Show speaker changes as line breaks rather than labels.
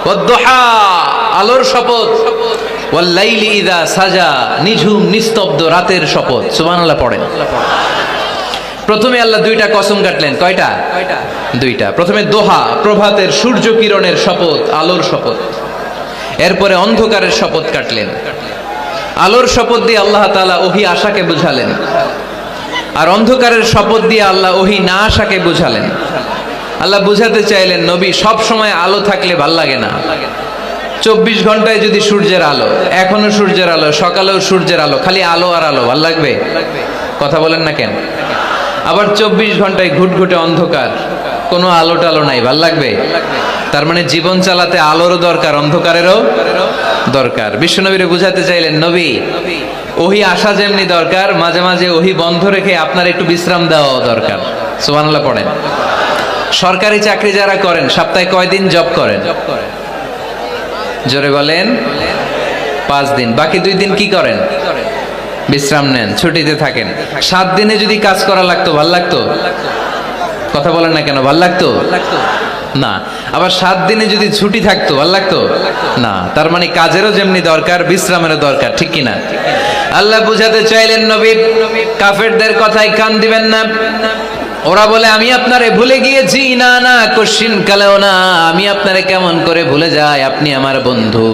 ওয়াদ-দুহা, আলোর শপথ, ওয়াল-লাইলি ইযা সাজা, নিঝুম নিস্তব্ধ রাতের শপথ। সুবহানাল্লাহ পড়েন। প্রথমে আল্লাহ দুইটা কসম কাটলেন। কয়টা? দুইটা। প্রথমে দোহা, প্রভাতের সূর্য কিরণের শপথ, আলোর শপথ। এরপরে অন্ধকারের শপথ কাটলেন। আলোর শপথ দিয়ে আল্লাহ তাআলা ওহী আশাকে বুঝালেন, আর অন্ধকারের শপথ দিয়ে আল্লাহ ওহী না আশাকে বুঝালেন। আল্লাহ বুঝাতে চাইলেন, নবী সব সময় আলো থাকলে ভাল লাগে না। 24 ঘন্টায় যদি সূর্যের আলো, এখনো সূর্যের আলো, সকালেও সূর্যের আলো, খালি আলো আর আলো, ভাল লাগবে? কথা বলেন না কেন? আবার 24 ঘন্টায় ঘুটঘুটে অন্ধকার, কোনো আলো টালো নাই, ভাল লাগবে? তার মানে জীবন চালাতে আলোরও দরকার, অন্ধকারেরও দরকার। বিশ্বনবীরে বুঝাতে চাইলেন, নবী ওহী আসা যেমনি দরকার, মাঝে মাঝে ওহী বন্ধ রেখে আপনার একটু বিশ্রাম দেওয়া দরকার। সুবহানাল্লাহ পড়েন। সরকারি চাকরি যারা করেন, সপ্তাহে কয়দিন জব করেন? জোরে বলেন। 5 দিন। বাকি 2 দিন কি করেন? বিশ্রাম নেন, ছুটিতে থাকেন। 7 দিনে যদি কাজ করা লাগতো, ভাল লাগতো? কথা বলেন না কেন? ভাল লাগতো না। আবার 7 দিনে যদি ছুটি থাকতো, ভাল লাগতো না। তার মানে কাজেরও যেমনি দরকার, বিশ্রামেরও দরকার, ঠিক কিনা? আল্লাহ বুঝাতে চাইলেন, নবী কাফেরদের কথায় কান দিবেন না। ওরা বলে আমি আপনারে ভুলে গিয়েছি, না না, কশিন কালেও না। আমি আপনারে কেমন করে ভুলে যাই? আপনি আমার বন্ধু।